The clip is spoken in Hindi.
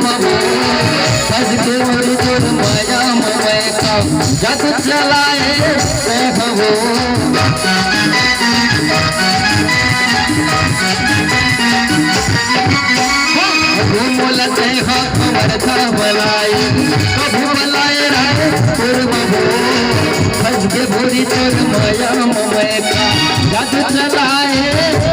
मबो फंस के मोरी तोर माया ममय का जादू चलाए कहबो मोलते हो खबर था बलाई कभू बलाए राय तोर मबो फंस के मोरी तोर माया ममय का जादू चलाए